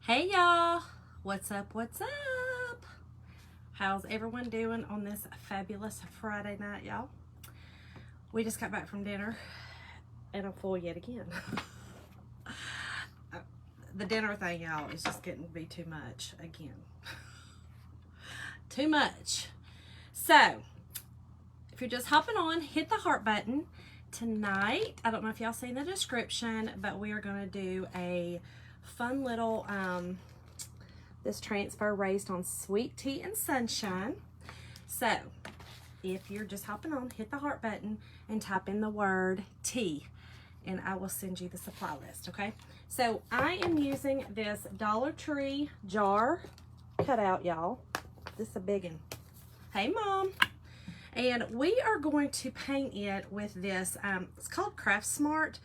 Hey y'all, what's up, what's up? How's everyone doing on this fabulous Friday night, y'all? We just got back from dinner and I'm full yet again. The dinner thing, y'all, is just getting to be too much again. Too much. So, if you're just hopping on, hit the heart button. Tonight, I don't know if y'all seen the description, but we are going to do a fun little this transfer raised on sweet tea and sunshine. So if you're just hopping on, hit the heart button and type in the word tea and I will send you the supply list. Okay, so I am using this Dollar Tree jar cutout, y'all. This is a big one. Hey Mom. And we are going to paint it with this it's called Craft Smart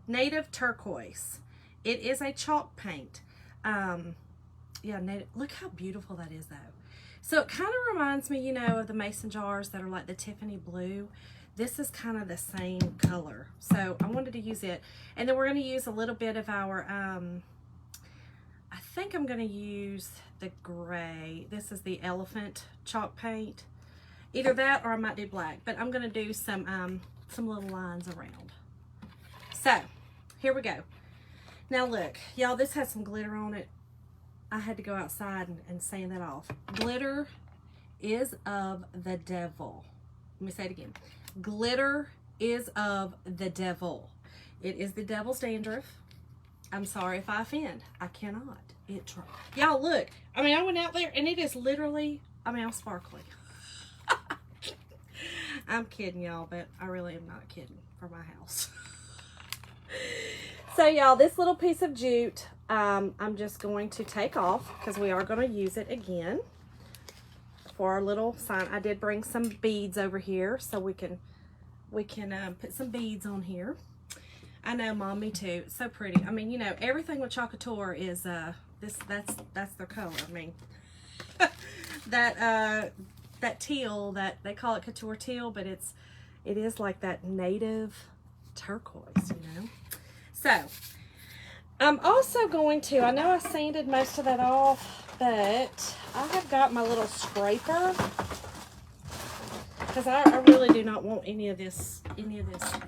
Native Turquoise. It is a chalk paint. Yeah, native. Look how beautiful that is, though. So it kind of reminds me, you know, of the mason jars that are like the Tiffany blue. This is kind of the same color. So I wanted to use it. And then we're going to use a little bit of our, I think I'm going to use the gray. This is the elephant chalk paint. Either that or I might do black. But I'm going to do some little lines around. So here we go. Now look, y'all, this has some glitter on it. I had to go outside and sand that off. Glitter is of the devil. Let me say it again. Glitter is of the devil. It is the devil's dandruff. I'm sorry if I offend. I cannot. Y'all look. I mean, I went out there and it is literally, I mean, I'm sparkly. I'm kidding, y'all, but I really am not kidding for my house. So y'all, this little piece of jute, I'm just going to take off because we are going to use it again for our little sign. I did bring some beads over here so we can put some beads on here. I know, Mom, me too. It's so pretty. I mean, you know, everything with Chocatour is that's their color. I mean, that teal, that they call it couture teal, but it is like that native turquoise, you know. So, I'm also going to, I know I sanded most of that off, but I have got my little scraper because I really do not want any of this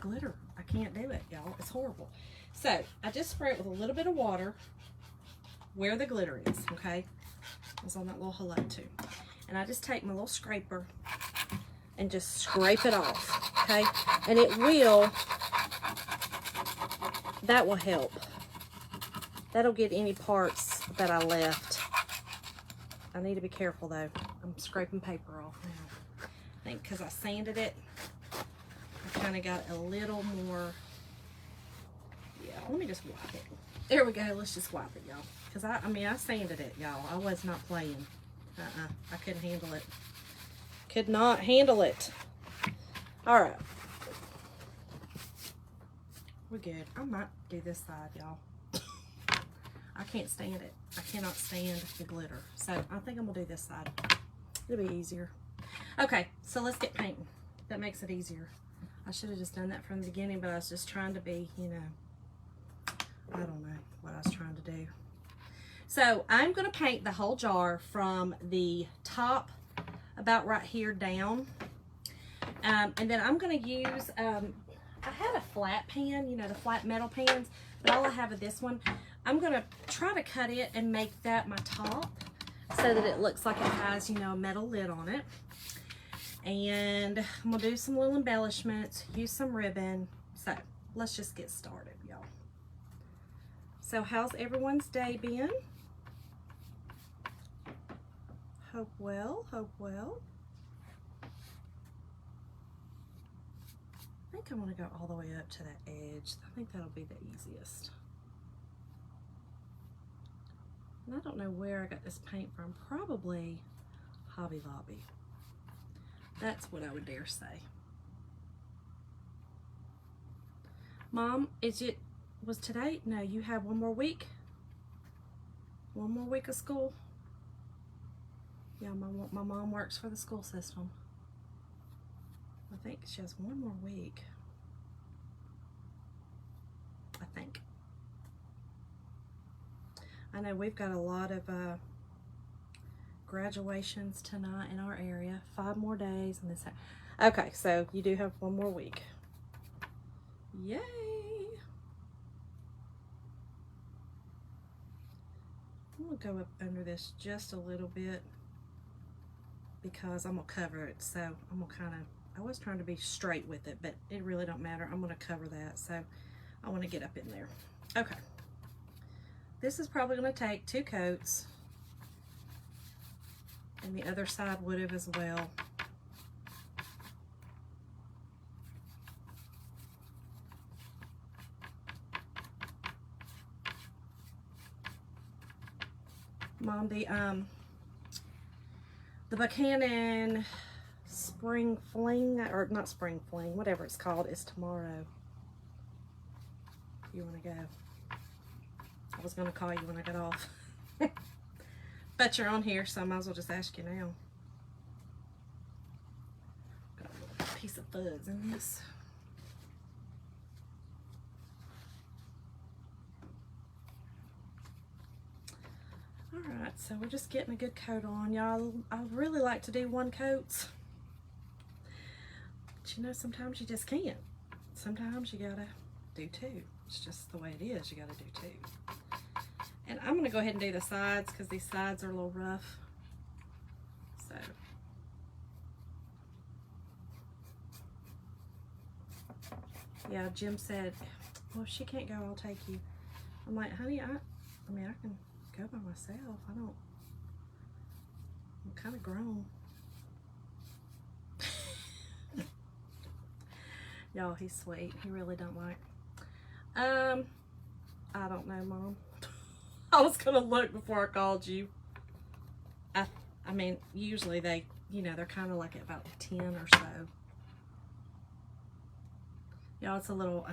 glitter. I can't do it, y'all. It's horrible. So, I just spray it with a little bit of water where the glitter is, okay? It's on that little hello too. And I just take my little scraper and just scrape it off, okay? And that will help. That'll get any parts that I left. I need to be careful though. I'm scraping paper off now. I think because I sanded it, I kind of got a little more, yeah, let me just wipe it. There we go, let's just wipe it, y'all. Because I mean, I sanded it, y'all. I was not playing. I couldn't handle it. Could not handle it. All right. We're good. I might do this side, y'all. I can't stand it. I cannot stand the glitter. So I think I'm gonna do this side. It'll be easier. Okay, so let's get painting. That makes it easier. I should have just done that from the beginning, but I was just trying to be, you know, I don't know what I was trying to do. So I'm gonna paint the whole jar from the top about right here down. And then I'm gonna use, I had a flat pan, you know, the flat metal pans, but all I have is this one. I'm gonna try to cut it and make that my top so that it looks like it has, you know, a metal lid on it. And I'm gonna do some little embellishments, use some ribbon. So let's just get started, y'all. So how's everyone's day been? Hope well, hope well. I think I'm gonna go all the way up to the edge. I think that'll be the easiest. And I don't know where I got this paint from. Probably Hobby Lobby. That's what I would dare say. Mom, was today? No, you have one more week? One more week of school? Yeah, my mom works for the school system. I think she has one more week. I think. I know we've got a lot of graduations tonight in our area. 5 more days and this. Okay, so you do have 1 more week. Yay! I'm gonna go up under this just a little bit because I'm gonna cover it. So I'm gonna kind of, I was trying to be straight with it, but it really don't matter. I'm gonna cover that. So I want to get up in there. Okay. This is probably gonna take 2 coats, and the other side would have as well. Mom, the Buchanan Spring Fling, or not Spring Fling, whatever it's called, is tomorrow. If you want to go. I was going to call you when I got off. But you're on here, so I might as well just ask you now. Got a little piece of fuzz in this. Alright, so we're just getting a good coat on. Y'all, I really like to do 1 coats. But you know, sometimes you just can't. Sometimes you gotta do 2. It's just the way it is. You gotta do 2. And I'm gonna go ahead and do the sides because these sides are a little rough. So. Yeah, Jim said, well, if she can't go, I'll take you. I'm like, honey, I mean, I can go by myself. I'm kind of grown. Y'all, he's sweet. He really don't like. I don't know, Mom. I was gonna look before I called you. I mean, usually they, you know, they're kind of like at about 10 or so. Y'all, it's a little,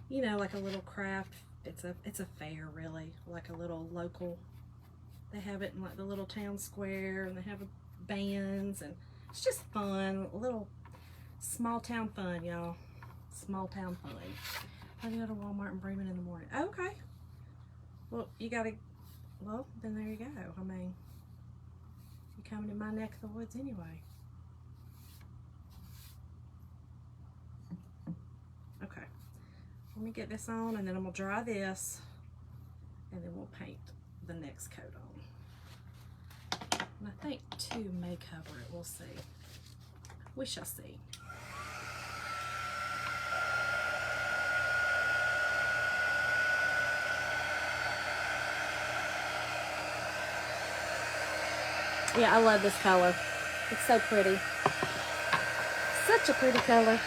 you know, like a little craft. It's a fair, really, like a little local. They have it in like the little town square, and they have bands, and it's just fun, a little small town fun, y'all. Small town fun. I go to Walmart in Bremen in the morning. Okay. Well, you gotta. Well, then there you go. I mean, you're coming to my neck of the woods anyway. Okay. Let me get this on, and then I'm gonna dry this, and then we'll paint the next coat on. And I think 2 may cover it. We'll see. We shall see. Yeah, I love this color. It's so pretty. Such a pretty color.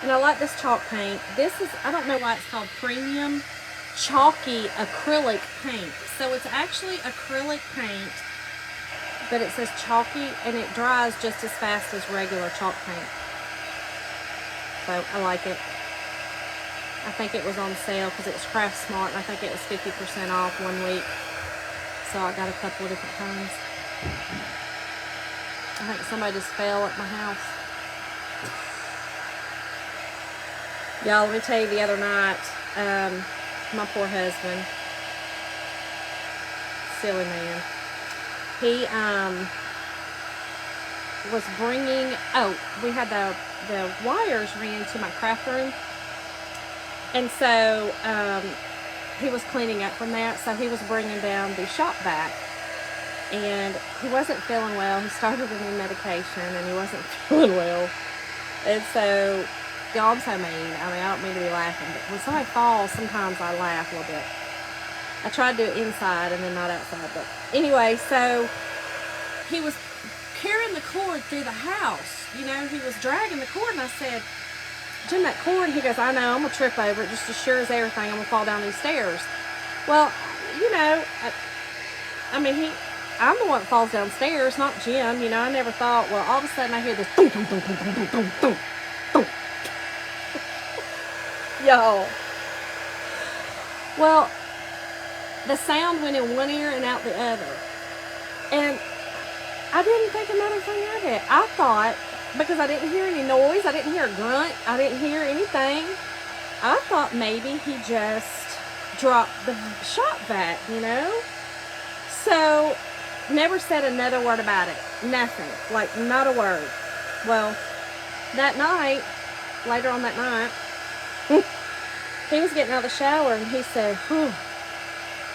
And I like this chalk paint. This is, I don't know why it's called premium chalky acrylic paint. So it's actually acrylic paint, but it says chalky, and it dries just as fast as regular chalk paint. So I like it. I think it was on sale because it was Craft Smart, and I think it was 50% off 1 week. So I got a couple of different kinds. I think somebody just fell at my house. Y'all, let me tell you, the other night, my poor husband, silly man, he was bringing, we had the wires ran to my craft room, and so he was cleaning up from that, so he was bringing down the shop vac, and he wasn't feeling well. He started a new medication, and he wasn't feeling well, and so, y'all, I'm so mean. I mean, I don't mean to be laughing, but when somebody falls, sometimes I laugh a little bit. I tried to do it inside and then not outside, but anyway, so he was carrying the cord through the house. You know, he was dragging the cord, and I said, Jim, that cord, he goes, I know, I'm going to trip over it just as sure as everything. I'm going to fall down these stairs. Well, you know, I mean, I'm the one that falls downstairs, not Jim. You know, I never thought, well, all of a sudden I hear this boom, boom, boom, boom, boom, boom, boom, boom, boom. Y'all. Well, the sound went in one ear and out the other. And I didn't think another thing of it. I thought, because I didn't hear any noise, I didn't hear a grunt, I didn't hear anything, I thought maybe he just drop the shop vac, you know? So, never said another word about it. Nothing. Like, not a word. Well, that night, later on that night, he was getting out of the shower and he said, "Whew,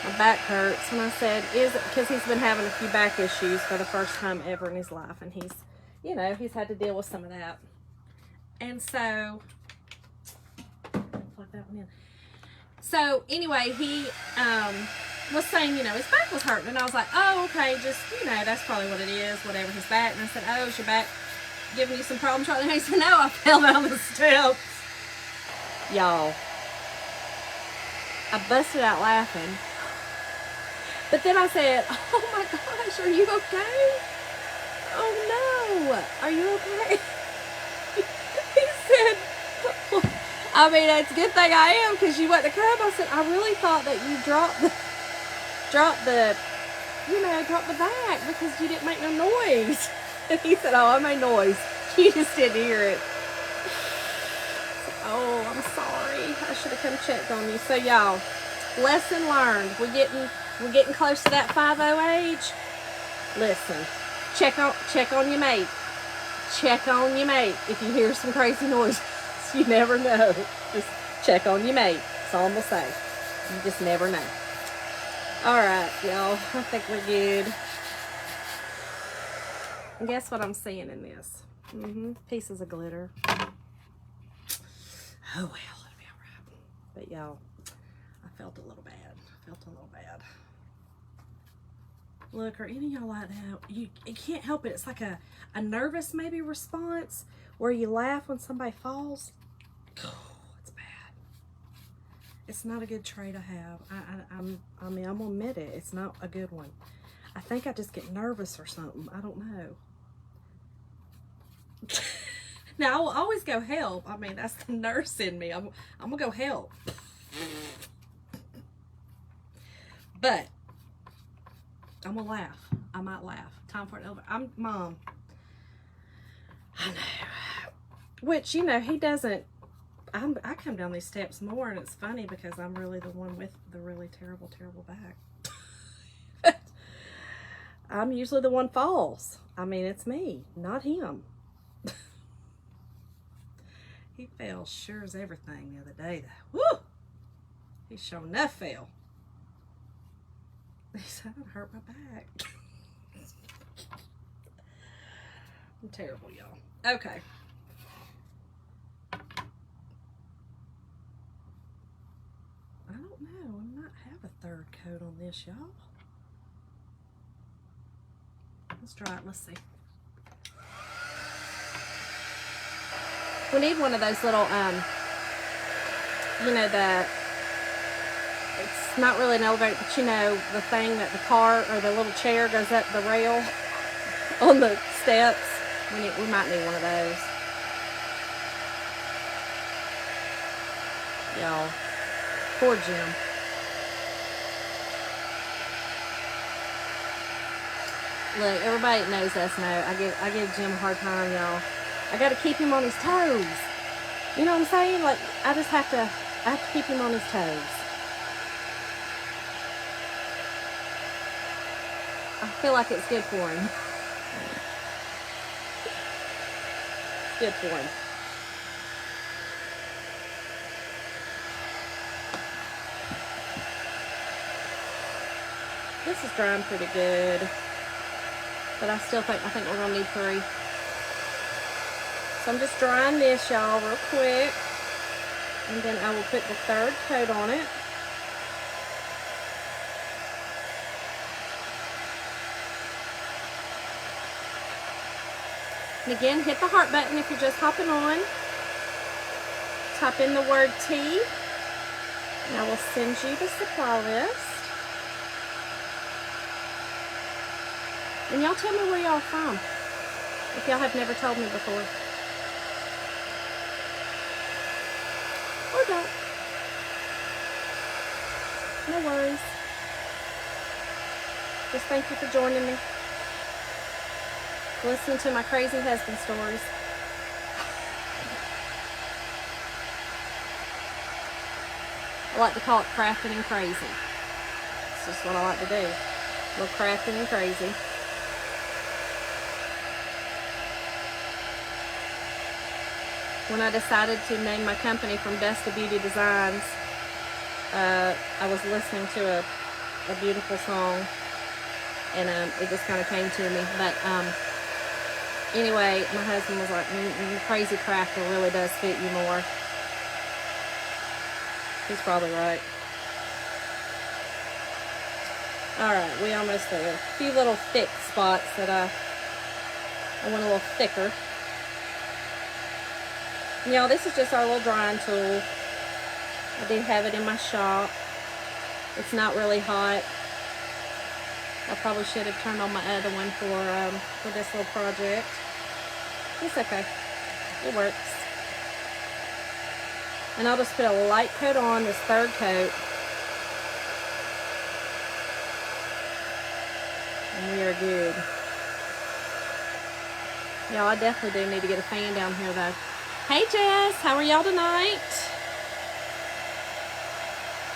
my back hurts." And I said, "Is it?" Because he's been having a few back issues for the first time ever in his life. And he's, you know, he's had to deal with some of that. And so, plug that one in. So anyway, he was saying, you know, his back was hurting. And I was like, "Oh, okay, just, you know, that's probably what it is, whatever, his back." And I said, "Oh, is your back giving you some problems?" And he said, "No, I fell down the steps." Y'all, I busted out laughing. But then I said, "Oh my gosh, are you okay? Oh no, are you okay?" He said, "Well, I mean, it's a good thing I am, because you went to come." I said, "I really thought that you dropped the bag because you didn't make no noise." And he said, "Oh, I made noise. You just didn't hear it." "Oh, I'm sorry. I should have come checked on you." So y'all, lesson learned. We're getting close to that 5-0 age. Listen, check on your mate. Check on your mate. If you hear some crazy noises, you never know. Just check on your mate. That's all I'm gonna say. You just never know. All right, y'all. I think we're good. And guess what I'm seeing in this? Pieces of glitter. Oh well, it'll be all right. But y'all, I felt a little bad. Look, are any of y'all like that? You can't help it. It's like a nervous maybe response where you laugh when somebody falls. Oh, it's bad. It's not a good trait to have. I mean, I'm gonna admit it. It's not a good one. I think I just get nervous or something. I don't know. Now, I will always go help. I mean, that's the nurse in me. I'm gonna go help. But I'm gonna laugh. I might laugh. Time for it over. I'm Mom. I know. Which, you know, he doesn't. I come down these steps more, and it's funny because I'm really the one with the really terrible back. I'm usually the one falls. I mean, it's me, not him. He fell sure as everything the other day, though. Woo! He sure enough fell. He said, "It hurt my back." I'm terrible, y'all. Okay. I don't know. I might have a third coat on this, y'all. Let's try it. Let's see. We need one of those little, you know, it's not really an elevator, but you know, the thing that the car or the little chair goes up the rail on the steps. We might need one of those. Y'all, poor Jim. Look, everybody that knows us know I give Jim a hard time, y'all. I got to keep him on his toes. You know what I'm saying? Like, I have to keep him on his toes. I feel like it's good for him. It's good for him. This is drying pretty good. But I think we're gonna need 3. So I'm just drying this, y'all, real quick. And then I will put the third coat on it. And again, hit the heart button if you're just hopping on. Type in the word tea. And I will send you the supply list. And y'all tell me where y'all are from, if y'all have never told me before. Or don't. No worries. Just thank you for joining me. Listening to my crazy husband stories. I like to call it crafting and crazy. It's just what I like to do. A little crafting and crazy. When I decided to name my company from Dust to Beauty Designs, I was listening to a beautiful song, and it just kind of came to me. But anyway, my husband was like, Crazy Crafter really does fit you more. He's probably right. Alright, we almost there. A few little thick spots that I want a little thicker. Y'all, this is just our little drying tool. I do have it in my shop. It's not really hot. I probably should have turned on my other one for this little project. It's okay. It works. And I'll just put a light coat on, this third coat. And we are good. Y'all, I definitely do need to get a fan down here though. Hey Jess, how are y'all tonight?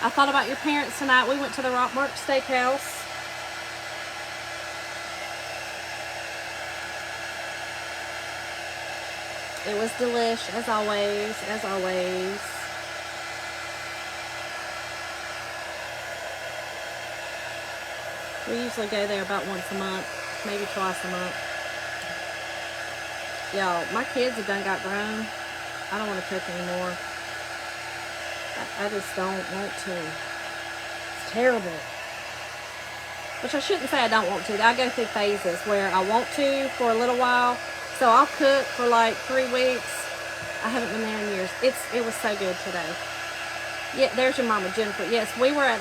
I thought about your parents tonight. We went to the Rockmark Steakhouse. It was delish, as always, as always. We usually go there about once a month, maybe twice a month. Y'all, my kids have done got grown. I don't want to cook anymore. I just don't want to. It's terrible. Which I shouldn't say I don't want to. I go through phases where I want to for a little while. So I'll cook for like 3 weeks. I haven't been there in years. It was so good today. Yeah, there's your mama, Jennifer. Yes, we were at,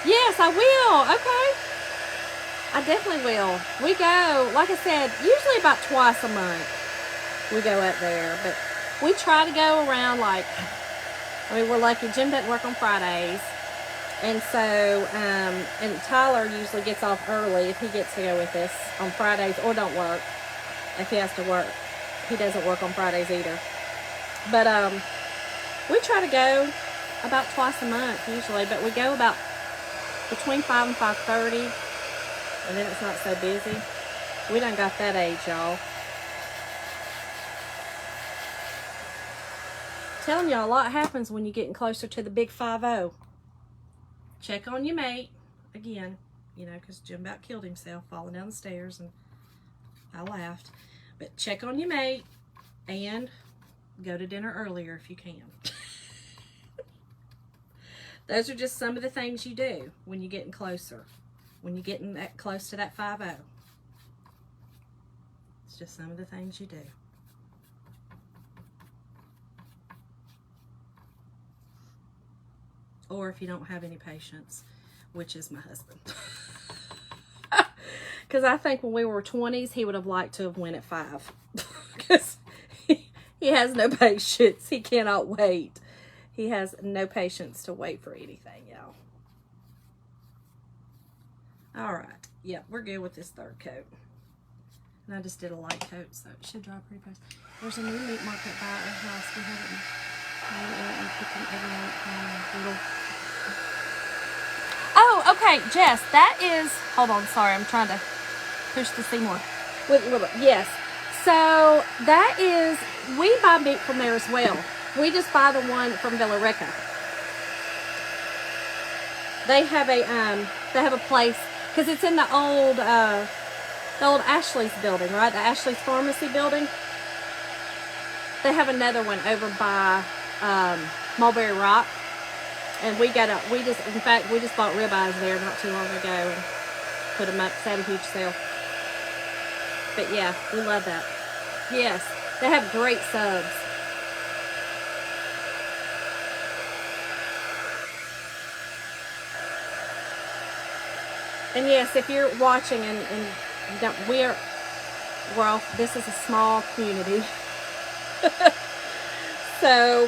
yes, I will. Okay. I definitely will. We go, like I said, usually about twice a month we go up there. But we try to go around like, I mean, we're lucky. Jim doesn't work on Fridays. And so, and Tyler usually gets off early if he gets to go with us on Fridays, or don't work. If he has to work, he doesn't work on Fridays either. But we try to go about twice a month usually, but we go about between 5 and 5:30, and then it's not so busy. We done got that age, y'all. Telling y'all, a lot happens when you're getting closer to the big 5-0. Check on your mate again, you know, because Jim about killed himself falling down the stairs, and I laughed. But check on your mate and go to dinner earlier if you can. Those are just some of the things you do when you're getting closer. When you're getting that close to that 5-0. It's just some of the things you do. Or if you don't have any patience, which is my husband. Because I think when we were 20s, he would have liked to have went at 5. Because he has no patience. He cannot wait. He has no patience to wait for anything, y'all. All right. Yeah, we're good with this third coat. And I just did a light coat, so it should dry pretty fast. There's a new meat market by our house. We haven't made cooking every night. Oh, okay, Jess, that is, hold on, sorry, I'm trying to push the Seymour. Yes, so that is, we buy meat from there as well. We just buy the one from Villa Rica. They have a place, because it's in the old Ashley's building, right? The Ashley's Pharmacy building. They have another one over by Mulberry Rock. And in fact, we just bought ribeyes there not too long ago and put them up. They had a huge sale. But yeah, we love that. Yes, they have great subs. And yes, if you're watching and this is a small community. So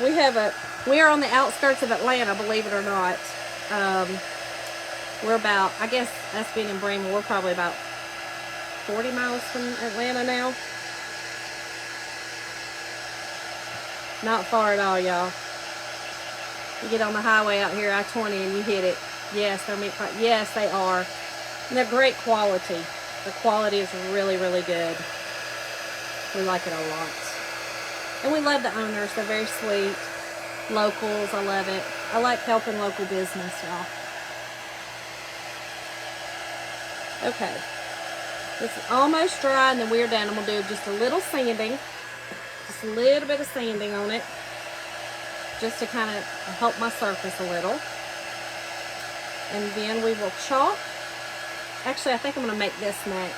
we are on the outskirts of Atlanta, believe it or not. We're about, I guess us being in Bremen, we're probably about 40 miles from Atlanta now. Not far at all, y'all. You get on the highway out here, I-20, and you hit it. Yes, they're meat pie. Yes, they are. And they're great quality. The quality is really, really good. We like it a lot. And we love the owners. They're very sweet. Locals, I love it. I like helping local business, y'all. Okay. It's almost dry, and then we're done. I'm going to do just a little sanding. Just a little bit of sanding on it. Just to kind of help my surface a little. And then we will chalk. Actually, I think I'm going to make this next.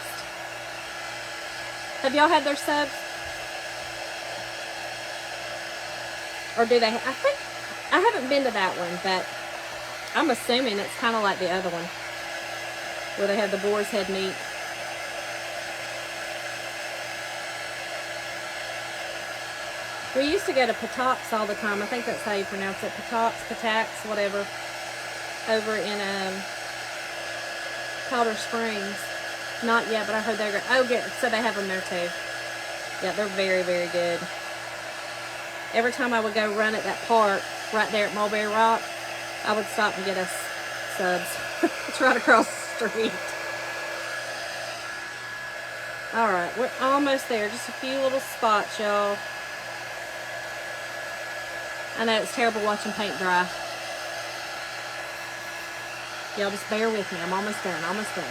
Have y'all had their subs? Or do they? I think, I haven't been to that one, but I'm assuming it's kind of like the other one, where they have the boar's head meat. We used to go to Patak's all the time. I think that's how you pronounce it. Patak's, whatever. Over in Powder Springs. Not yet, but I heard they're good. Oh, good. So they have them there too. Yeah, they're very, very good. Every time I would go run at that park right there at Mulberry Rock, I would stop and get us subs. It's right across the street. All right, we're almost there. Just a few little spots, y'all. I know it's terrible watching paint dry. Y'all just bear with me. I'm almost done. Almost done.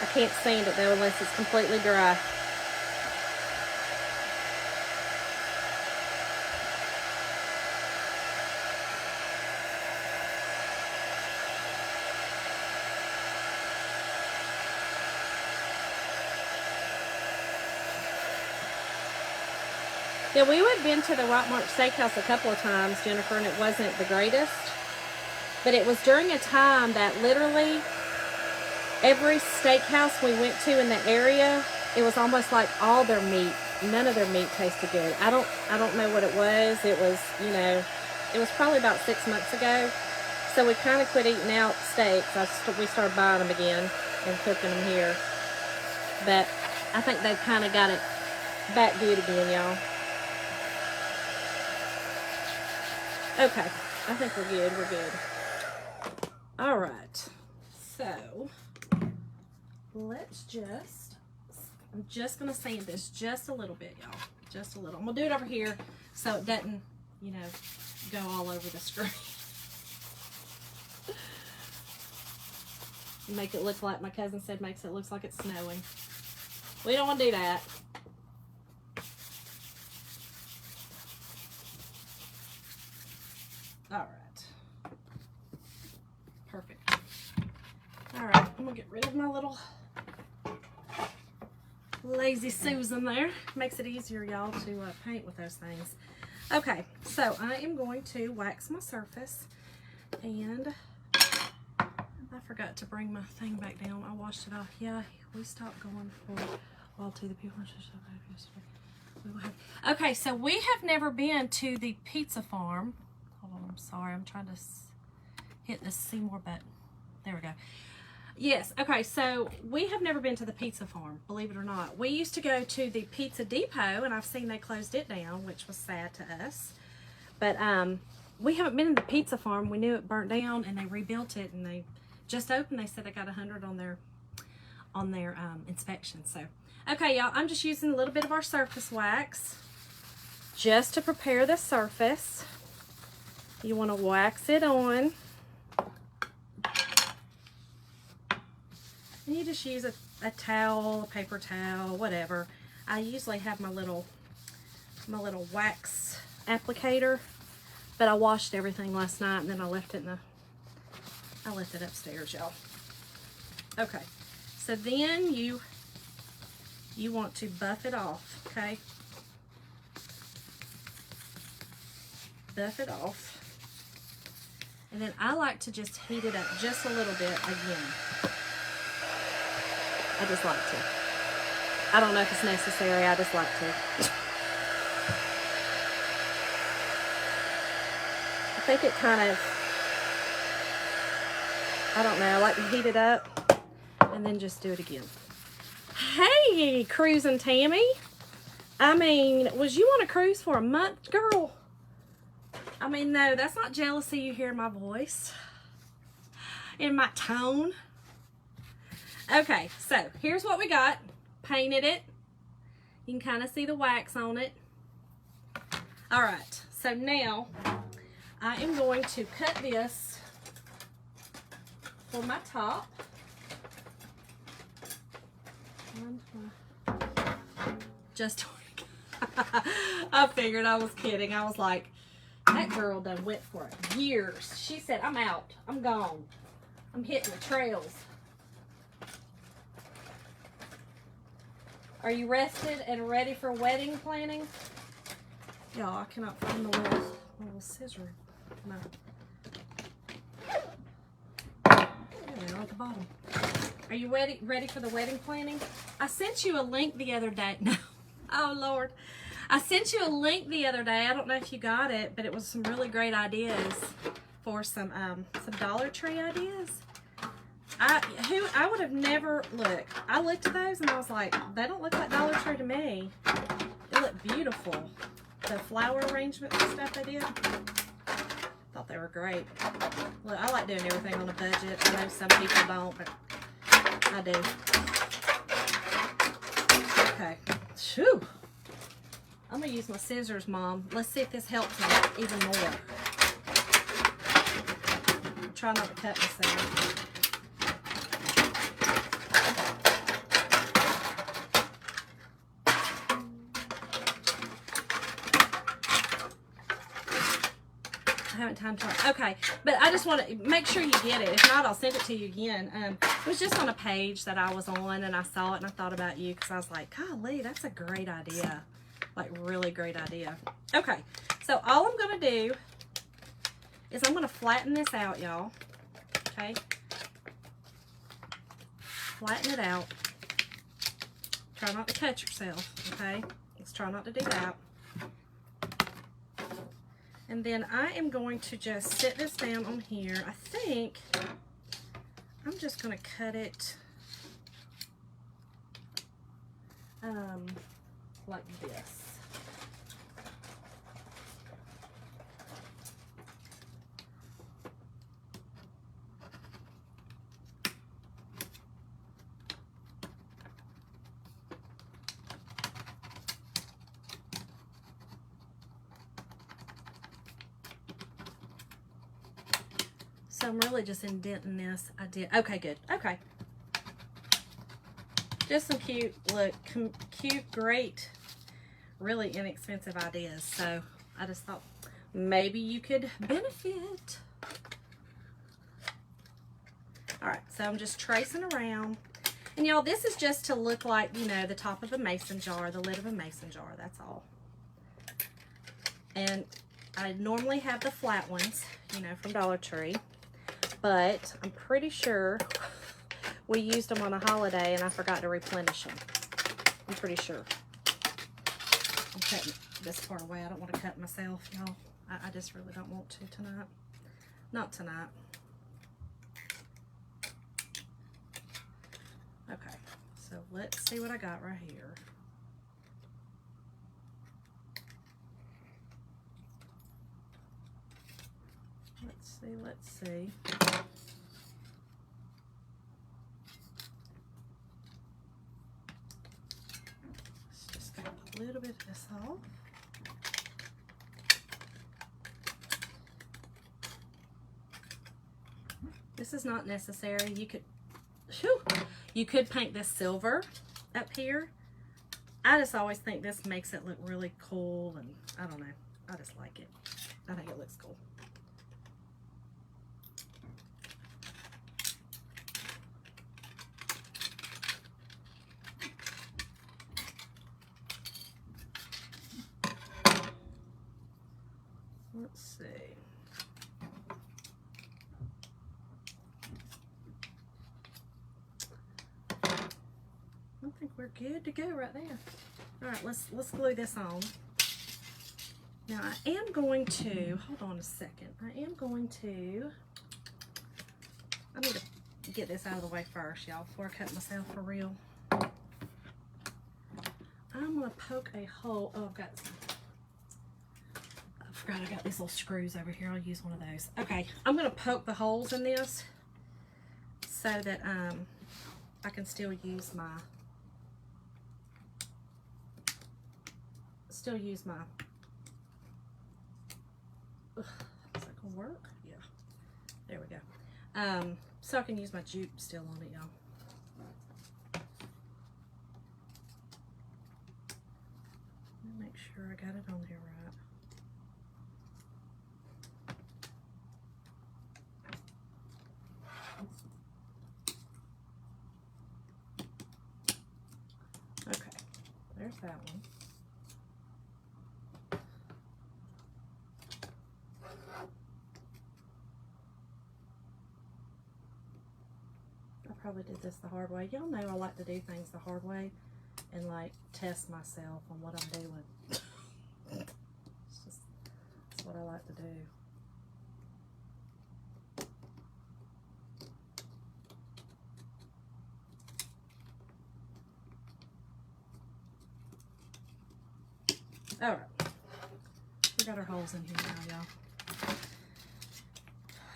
I can't sand it though unless it's completely dry. Yeah, we had been to the Rock Mark Steakhouse a couple of times, Jennifer, and it wasn't the greatest. But it was during a time that literally every steakhouse we went to in the area, it was almost like all their meat, none of their meat tasted good. I don't know what it was. It was, you know, it was probably about 6 months ago. So we kind of quit eating out steaks. We started buying them again and cooking them here. But I think they've kind of got it back good again, y'all. Okay, I think we're good. We're good. All right. So let's just, I'm just going to sand this just a little bit, y'all. Just a little. I'm going to do it over here so it doesn't, you know, go all over the screen. Make it look like, my cousin said, makes it look like it's snowing. We don't want to do that. All right. Perfect. All right, I'm gonna get rid of my little lazy Susan there. Makes it easier, y'all, to paint with those things. Okay, so I am going to wax my surface, and I forgot to bring my thing back down. I washed it off. Yeah, we stopped going for a while to the people. Okay, so we have never been to the pizza farm. Hold on, I'm sorry. I'm trying to hit the Seymour button. There we go. Yes, okay, so we have never been to the pizza farm, believe it or not. We used to go to the Pizza Depot, and I've seen they closed it down, which was sad to us. But we haven't been in the pizza farm. We knew it burnt down, and they rebuilt it, and they just opened. They said they got 100 on their inspection. So, okay, y'all, I'm just using a little bit of our surface wax just to prepare the surface. You want to wax it on. And you just use a towel, a paper towel, whatever. I usually have my little wax applicator, but I washed everything last night and then I left it upstairs, y'all. Okay, so then you want to buff it off, okay? Buff it off. And then I like to just heat it up just a little bit again. I just like to. I don't know if it's necessary, I just like to. I think it kind of, I don't know, I like to heat it up and then just do it again. Hey, Cruising Tammy. I mean, was you on a cruise for a month, girl? I mean, no, that's not jealousy. You hear my voice, in my tone. Okay, so here's what we got. Painted it. You can kind of see the wax on it. All right, so now I am going to cut this for my top. Just I figured I was kidding. I was like, that girl done went for it years. She said, I'm out. I'm gone. I'm hitting the trails. Are you rested and ready for wedding planning? Y'all, I cannot find the little scissor. No. They're at the bottom. Are you ready for the wedding planning? I sent you a link the other day. No. Oh, Lord. I sent you a link the other day. I don't know if you got it, but it was some really great ideas for some Dollar Tree ideas. I would have never, look, I looked at those and I was like, they don't look like Dollar Tree to me. They look beautiful. The flower arrangements and stuff they did. Thought they were great. Look, I like doing everything on a budget. I know some people don't, but I do. Okay. Shoo. I'm going to use my scissors, Mom. Let's see if this helps me even more. Try not to cut myself. I haven't time to. Okay, but I just want to make sure you get it. If not, I'll send it to you again. It was just on a page that I was on, and I saw it, and I thought about you because I was like, golly, that's a great idea. Like, really great idea. Okay, so all I'm going to do is I'm going to flatten this out, y'all. Okay? Flatten it out. Try not to cut yourself, okay? Let's try not to do that. And then I am going to just sit this down on here. I think I'm just going to cut it like this. So I'm really just indenting this. I did. Okay, good. Okay. Just some cute, look, cute, great, really inexpensive ideas. So I just thought maybe you could benefit. All right, so I'm just tracing around. And y'all, this is just to look like, you know, the top of a mason jar, the lid of a mason jar, that's all. And I normally have the flat ones, you know, from Dollar Tree. But I'm pretty sure we used them on a holiday and I forgot to replenish them. I'm pretty sure. I'm cutting this far away. I don't want to cut myself, y'all. I just really don't want to tonight. Not tonight. Okay, so let's see what I got right here. Let's see. Let's just get a little bit of this off. This is not necessary. You could paint this silver up here. I just always think this makes it look really cool, and I don't know. I just like it. I think it looks cool. Let's see. I think we're good to go right there. All right, let's glue this on. Now I am going to, hold on a second. I need to get this out of the way first, y'all, before I cut myself for real. I I'm going to poke a hole. Oh, I've got some. I forgot I got these little screws over here. I'll use one of those. Okay, I'm going to poke the holes in this so that I can still use my ugh, is that gonna work? Yeah, there we go. So I can use my jute still on it, y'all. Let me make sure I got it on here right. Okay, there's that one. I probably did this the hard way. Y'all know I like to do things the hard way and like test myself on what I'm doing. That's what I like to do. All right, we got our holes in here now,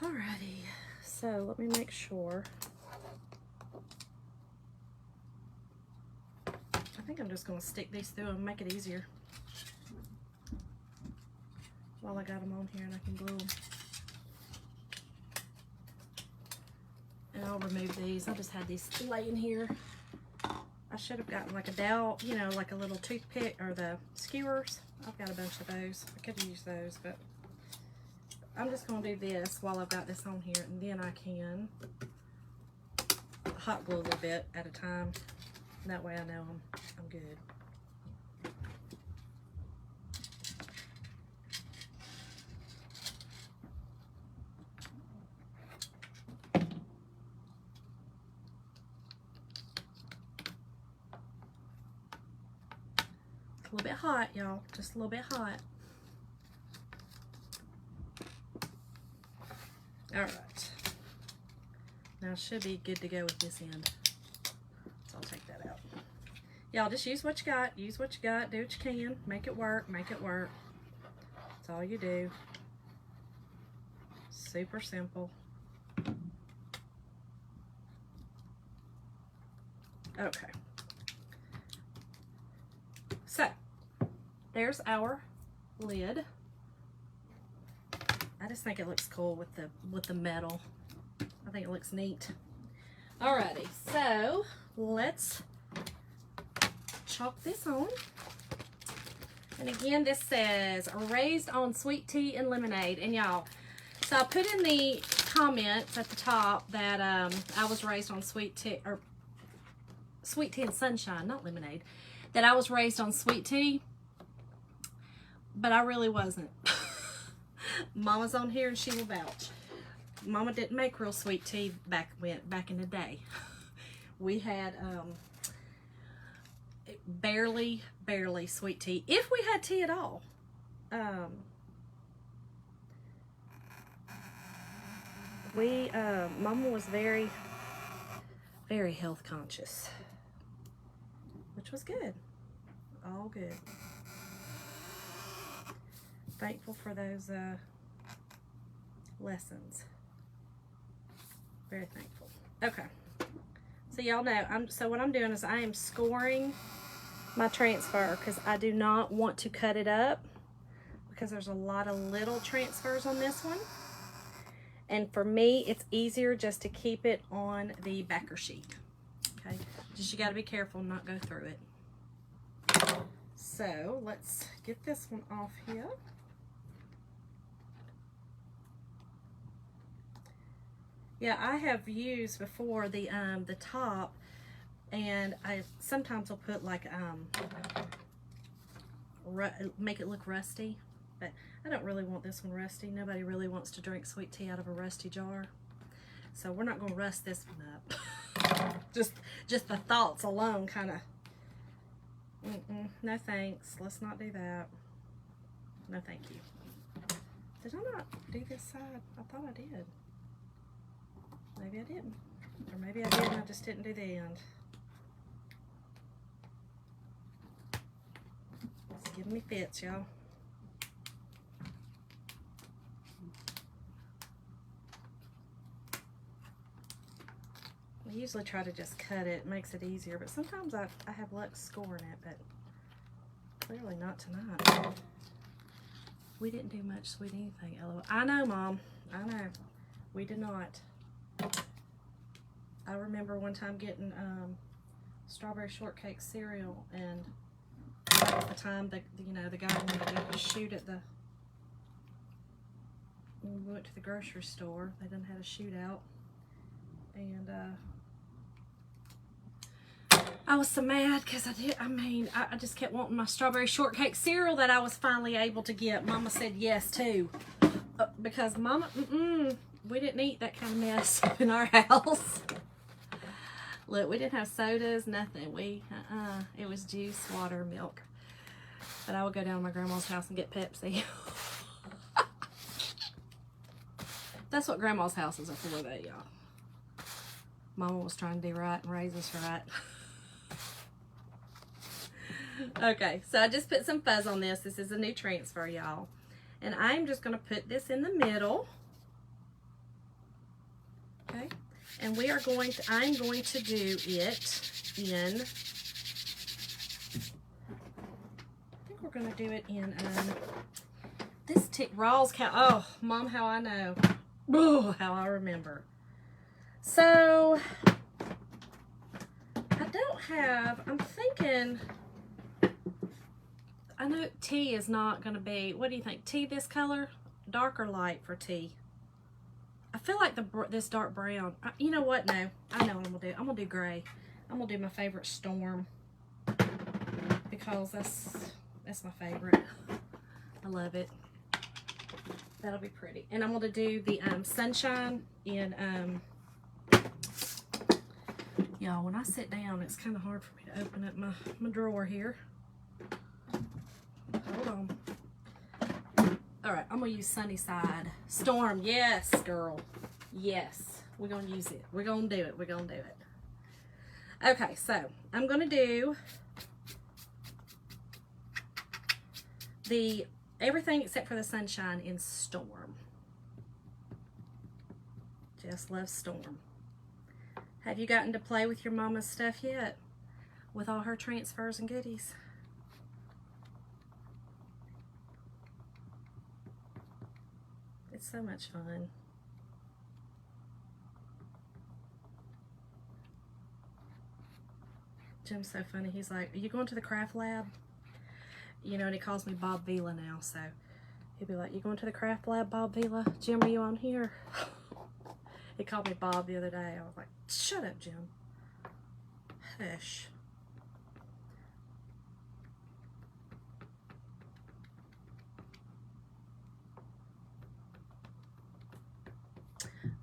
y'all. Alrighty, so let me make sure. I think I'm just going to stick these through and make it easier while I got them on here, and I can glue them. And I'll remove these. I just had these laying here. I should have gotten like a dowel, you know, like a little toothpick or the skewers. I've got a bunch of those. I could use those, but I'm just going to do this while I've got this on here, and then I can hot glue a little bit at a time. That way I know I'm good. It's a little bit hot, y'all. Just a little bit hot. All right. Now I should be good to go with this end. So I'll take that out. Y'all just use what you got. Use what you got. Do what you can. Make it work. Make it work. That's all you do. Super simple. Okay. So, there's our lid. I just think it looks cool with the metal. I think it looks neat. Alrighty, so let's chalk this on. And again, this says raised on sweet tea and lemonade. And y'all, so I put in the comments at the top that I was raised on sweet tea and sunshine, not lemonade. That I was raised on sweet tea, but I really wasn't. Mama's on here and she will vouch. Mama didn't make real sweet tea back in the day. We had barely sweet tea, if we had tea at all. Mama was very health conscious, which was good. All good. Thankful for those lessons. Very thankful. Okay. So y'all know, so what I'm doing is I am scoring my transfer because I do not want to cut it up because there's a lot of little transfers on this one. And for me, it's easier just to keep it on the backer sheet. Okay. Just you got to be careful and not go through it. So let's get this one off here. Yeah, I have used before the top, and I sometimes will put like make it look rusty, but I don't really want this one rusty. Nobody really wants to drink sweet tea out of a rusty jar, so we're not going to rust this one up. just the thoughts alone kind of. No thanks. Let's not do that. No thank you. Did I not do this side? I thought I did. Maybe I didn't. Or maybe I did and I just didn't do the end. Giving me fits, y'all. I usually try to just cut it. It makes it easier, but sometimes I have luck scoring it, but clearly not tonight. We didn't do much sweet anything, LOL. I know, Mom. I know. We did not. I remember one time getting strawberry shortcake cereal, and at the time the guy wanted to go to shoot at the, when we went to the grocery store, they done had a shootout, and I was so mad because I just kept wanting my strawberry shortcake cereal that I was finally able to get. Mama said yes too, because Mama, we didn't eat that kind of mess in our house. Look, we didn't have sodas, nothing. It was juice, water, milk. But I would go down to my grandma's house and get Pepsi. That's what grandma's houses are for, though, y'all. Mama was trying to do right and raise us right. Okay, so I just put some fuzz on this. This is a new transfer, y'all. And I'm just going to put this in the middle. Okay. And we are going to, I'm going to do it in, I think we're going to do it in, this Rawls cow. Oh, Mom, how I know. Oh, how I remember. So, I don't have, I'm thinking, I know tea is not going to be, what do you think? Tea this color? Dark or light for tea? I feel like this dark brown. You know what? No, I know what I'm gonna do. I'm gonna do gray. I'm gonna do my favorite Storm because that's my favorite. I love it. That'll be pretty. And I'm gonna do the Sunshine in y'all. When I sit down, it's kind of hard for me to open up my drawer here. Hold on. All right, I'm gonna use Sunnyside. Storm, yes, girl. Yes, we're gonna use it. We're gonna do it. We're gonna do it. Okay, so I'm gonna do everything except for the Sunshine in Storm. Just love Storm. Have you gotten to play with your mama's stuff yet? With all her transfers and goodies? It's so much fun. Jim's so funny. He's like, are you going to the craft lab? You know, and he calls me Bob Vila now, so he'll be like, you going to the craft lab, Bob Vila? Jim, are you on here? He called me Bob the other day. I was like, shut up, Jim. Hush.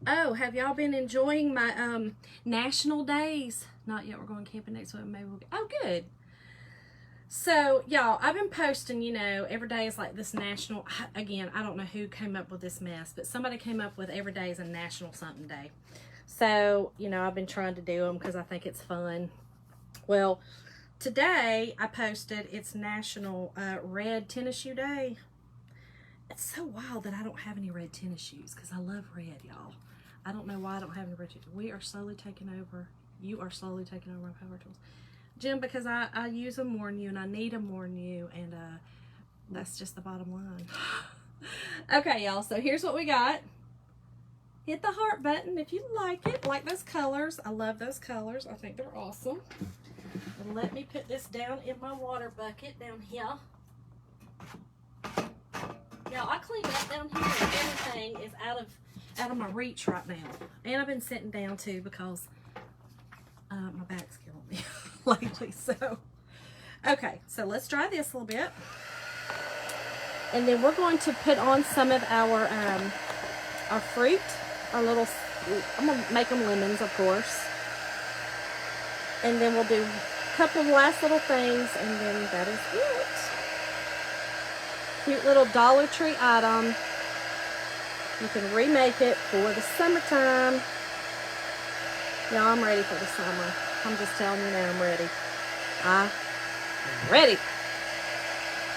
Oh, have y'all been enjoying my national days? Not yet. We're going camping next week. Maybe we'll go. Oh, good. So, y'all, I've been posting, you know, every day is like this national, again, I don't know who came up with this mess, but somebody came up with every day is a national something day. So, you know, I've been trying to do them because I think it's fun. Well, today I posted it's National Red Tennis Shoe Day. It's so wild that I don't have any red tennis shoes because I love red, y'all. I don't know why I don't have any red shoes. We are slowly taking over. You are slowly taking over my power tools. Jim, because I use them more than you and I need them more than you, and that's just the bottom line. Okay, y'all, so here's what we got. Hit the heart button if you like it. Like those colors. I love those colors. I think they're awesome. And let me put this down in my water bucket down here. Y'all, I cleaned up down here and everything is out of my reach right now. And I've been sitting down too because my back's killing me lately. So, okay, so let's dry this a little bit. And then we're going to put on some of our fruit, our little, I'm going to make them lemons, of course. And then we'll do a couple of last little things, and then that is it. Cute little Dollar Tree item. You can remake it for the summertime. Yeah, I'm ready for the summer. I'm just telling you now, I'm ready. I'm ready.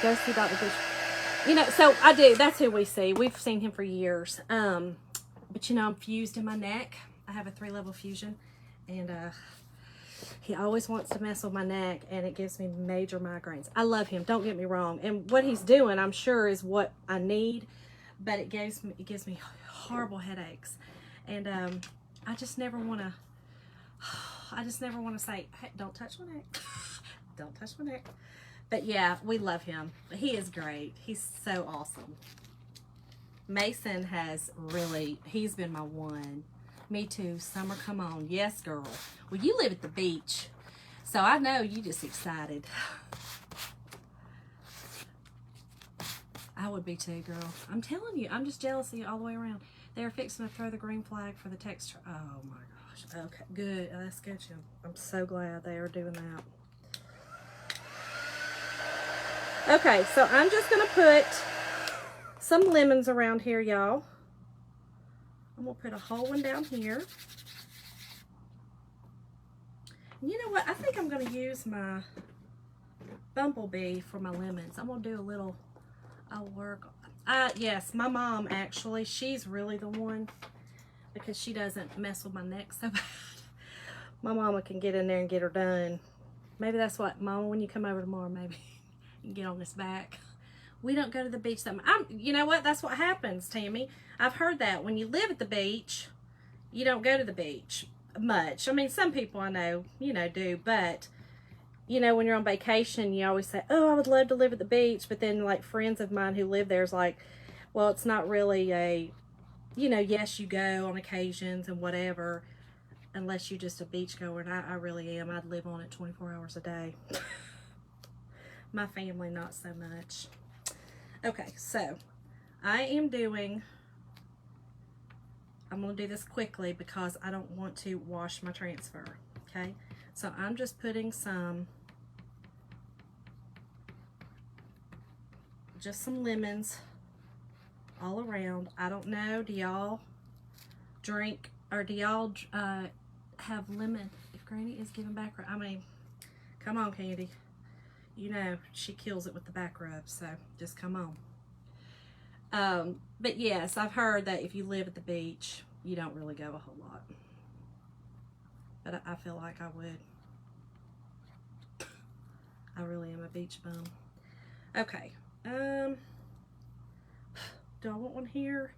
go see Dr. Bush. You know, so I do. That's who we see. We've seen him for years. But you know, I'm fused in my neck. I have a 3-level fusion, and he always wants to mess with my neck, and it gives me major migraines. I love him. Don't get me wrong. And what he's doing, I'm sure, is what I need, but it gives me horrible headaches, and I just never want to. I just never want to say, hey, don't touch my neck. Don't touch my neck. But yeah, we love him. He is great. He's so awesome. Mason has really, he's been my one. Me too. Summer, come on. Yes, girl. Well, you live at the beach, so I know you just excited. I would be too, girl. I'm telling you, I'm just jealous of you all the way around. They're fixing to throw the green flag for the text. Oh my gosh. Okay, good. Oh, that's good, Jim. I'm so glad they are doing that. Okay, so I'm just going to put some lemons around here, y'all. I'm going to put a whole one down here. And you know what? I think I'm going to use my Bumblebee for my lemons. I'm going to do a little, I'll work. Yes, my mom actually, she's really the one, because she doesn't mess with my neck so bad. My mama can get in there and get her done. Maybe that's what, Mama, when you come over tomorrow, maybe you can get on this back. We don't go to the beach that much. You know what? That's what happens, Tammy. I've heard that. When you live at the beach, you don't go to the beach much. I mean, some people I know, you know, do. But, you know, when you're on vacation, you always say, oh, I would love to live at the beach. But then, like, friends of mine who live there is like, well, it's not really a, you know, yes, you go on occasions and whatever, unless you're just a beach goer. And I really am. I'd live on it 24 hours a day. My family, not so much. Okay, so I am doing, I'm going to do this quickly because I don't want to wash my transfer, okay? So I'm just putting some, just some lemons all around. I don't know, do y'all drink, or do y'all have lemon? If Granny is giving back, I mean, come on, Candy. You know, she kills it with the back rub, so just come on. But yes, I've heard that if you live at the beach, you don't really go a whole lot. But I feel like I would. I really am a beach bum. Okay. Do I want one here?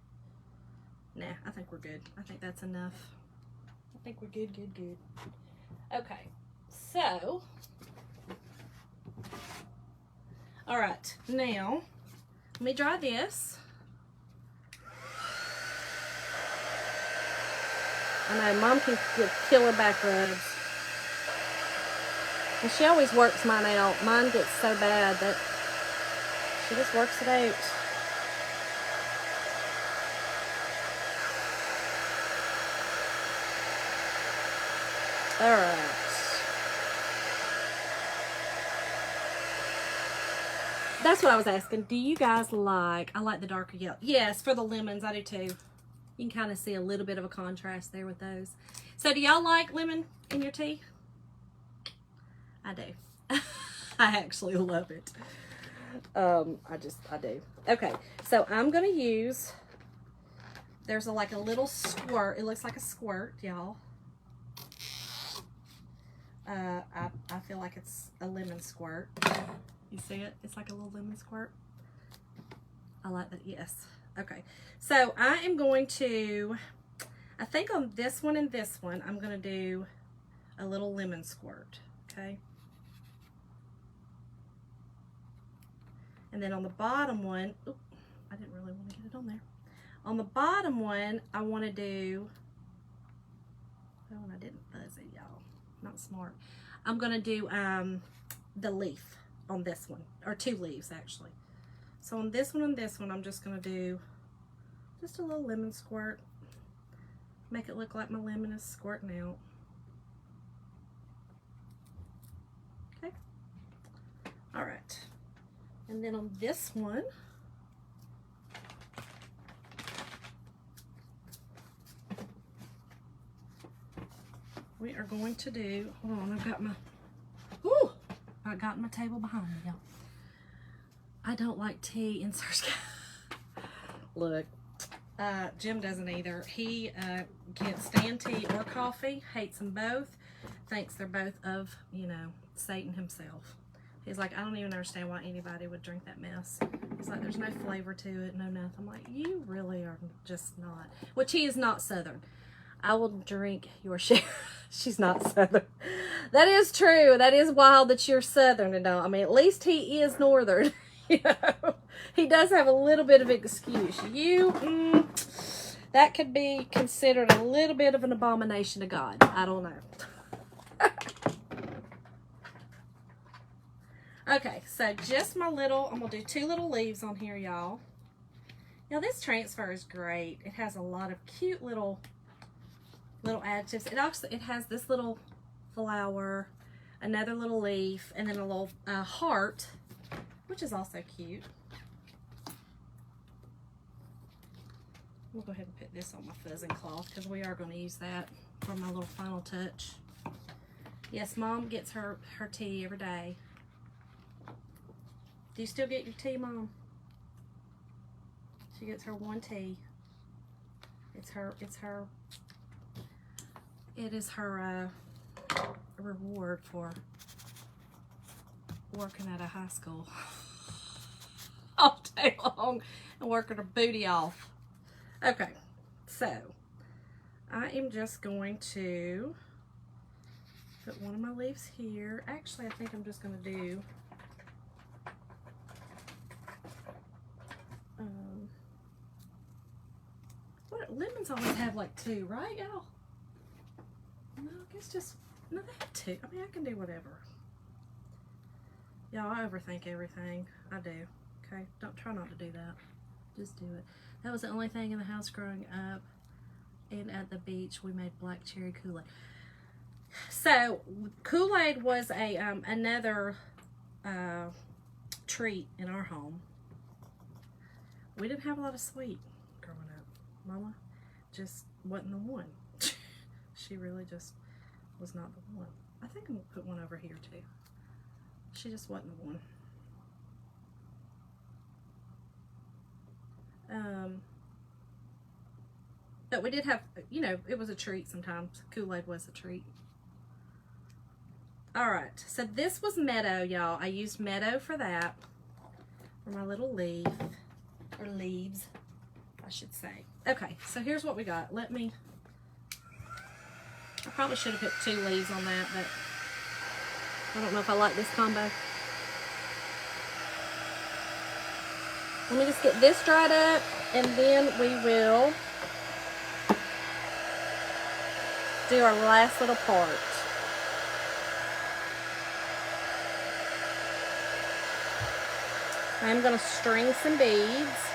Nah, I think we're good. I think that's enough. I think we're good, good, good. Okay. So, all right, now let me dry this. I know Mom can get killer back rubs, and she always works mine out. Mine gets so bad that she just works it out. All right. That's what I was asking. Do you guys like, I like the darker yellow. Yes, for the lemons, I do too. You can kind of see a little bit of a contrast there with those. So do y'all like lemon in your tea? I do. I actually love it. I do. Okay, so I'm going to use, there's like a little squirt. It looks like a squirt, y'all. I feel like it's a lemon squirt. You see it? It's like a little lemon squirt. I like that. Yes. Okay. So I am going to, I think on this one and this one, I'm going to do a little lemon squirt. Okay. And then on the bottom one, oops, I didn't really want to get it on there. On the bottom one, I want to do, oh, and I didn't fuzz it, y'all. Not smart. I'm going to do the leaf on this one, or 2 leaves actually. So on this one and this one, I'm just going to do just a little lemon squirt. Make it look like my lemon is squirting out. Okay. All right. And then on this one, we are going to do, hold on, I've got my, ooh, I got my table behind me, y'all. I don't like tea in Search. Look, Jim doesn't either. He can't stand tea or coffee, hates them both, thinks they're both of, you know, Satan himself. He's like, I don't even understand why anybody would drink that mess. He's like, there's no flavor to it, no nothing. I'm like, you really are just not. Which he is not Southern. I will drink your share. She's not Southern. That is true. That is wild that you're Southern and all. I mean, at least he is Northern. You know, he does have a little bit of excuse. You, that could be considered a little bit of an abomination to God. I don't know. Okay, so just my little, I'm going to do 2 little leaves on here, y'all. Now, this transfer is great. It has a lot of cute little adjectives. It has this little flower, another little leaf, and then a little heart, which is also cute. We'll go ahead and put this on my fuzzing cloth because we are going to use that for my little final touch. Yes, Mom gets her tea every day. Do you still get your tea, Mom? She gets her 1 tea. It is her reward for working at a high school all day long and working her booty off. Okay, so I am just going to put one of my leaves here. Actually, I think I'm just going to do lemons always have like 2, right, y'all? No, I guess just, no, they have 2. I mean, I can do whatever. Y'all, I overthink everything. I do. Okay? Don't try not to do that. Just do it. That was the only thing in the house growing up. And at the beach, we made black cherry Kool-Aid. So, Kool-Aid was a another treat in our home. We didn't have a lot of sweet growing up. Mama just wasn't the one. She really just was not the one. I think I'm going to put one over here too. She just wasn't the one. But we did have, you know, it was a treat sometimes. Kool-Aid was a treat. Alright, so this was Meadow, y'all. I used Meadow for that. For my little leaf. Or leaves, I should say. Okay, so here's what we got. I probably should have put 2 leaves on that, but I don't know if I like this combo. Let me just get this dried up, and then we will do our last little part. I'm going to string some beads.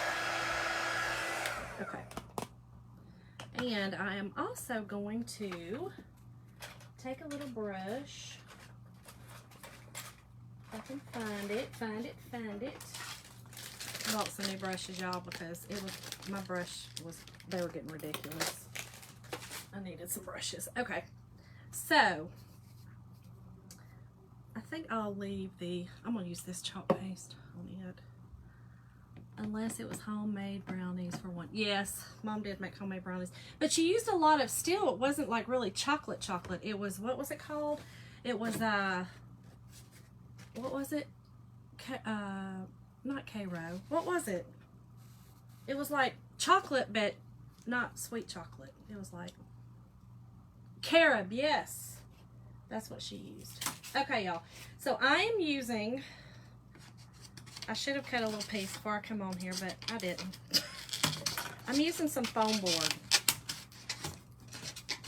Okay. And I am also going to take a little brush. If I can find it. I bought some new brushes, y'all, because they were getting ridiculous. I needed some brushes. Okay. So, I think I'll leave I'm going to use this chalk paste on it. Unless it was homemade brownies for one. Yes, Mom did make homemade brownies. But she used a lot of, still, it wasn't like really chocolate. It was, what was it called? It was, what was it? Not Cairo. What was it? It was like chocolate, but not sweet chocolate. It was like carob, yes. That's what she used. Okay, y'all. So I am using, I should have cut a little piece before I come on here, but I didn't. I'm using some foam board.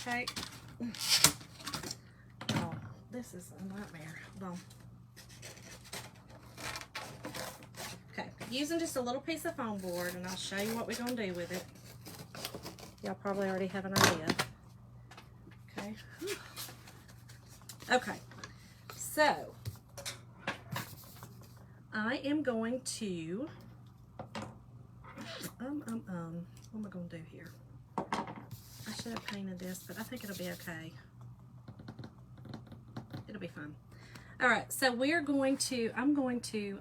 Okay. Oh, this is a nightmare. Hold on. Okay, using just a little piece of foam board, and I'll show you what we're going to do with it. Y'all probably already have an idea. Okay. Okay. So, I am going to, what am I going to do here? I should have painted this, but I think it'll be okay. It'll be fine. All right, so I'm going to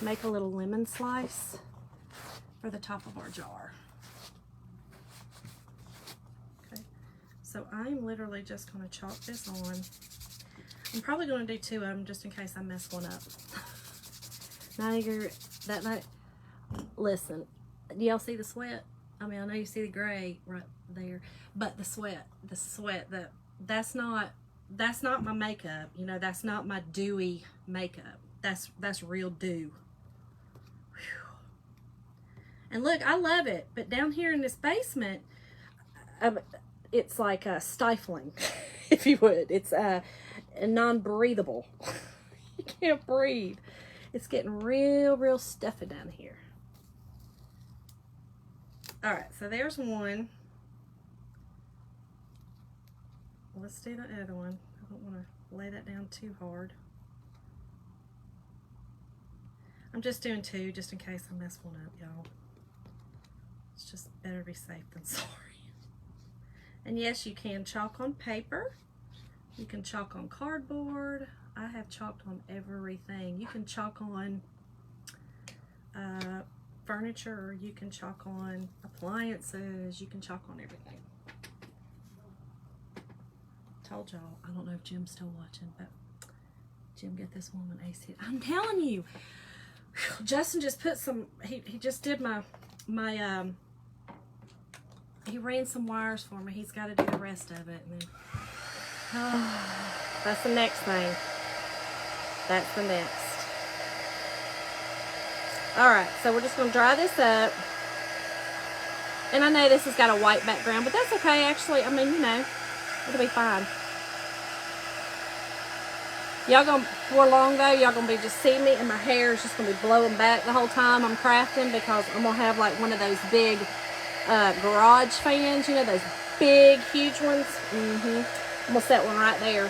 make a little lemon slice for the top of our jar. Okay, so I'm literally just going to chalk this on. I'm probably going to do 2 of them just in case I mess one up. Listen, do y'all see the sweat? I mean, I know you see the gray right there, but the sweat, that's not my makeup. You know, that's not my dewy makeup. That's real dew. Whew. And look, I love it, but down here in this basement, it's like stifling, if you would. It's non-breathable. You can't breathe. It's getting real stuffy down here. All right, so there's one. Let's do the other one. I don't want to lay that down too hard. I'm just doing 2 just in case I mess one up, y'all. It's just better to be safe than sorry. And yes, you can chalk on paper. You can chalk on cardboard. I have chalked on everything. You can chalk on furniture, or you can chalk on appliances. You can chalk on everything. Told y'all, I don't know if Jim's still watching, but Jim, get this woman AC. I'm telling you, Justin just put some, he just did he ran some wires for me. He's got to do the rest of it. And then, that's the next thing. That's the next. All right, so we're just going to dry this up. And I know this has got a white background, but that's okay, actually. I mean, you know, it'll be fine. Y'all gonna, before long though, y'all gonna be just seeing me, and my hair is just gonna be blowing back the whole time I'm crafting, because I'm gonna have like one of those big garage fans, you know, those big, huge ones. I'm gonna set one right there.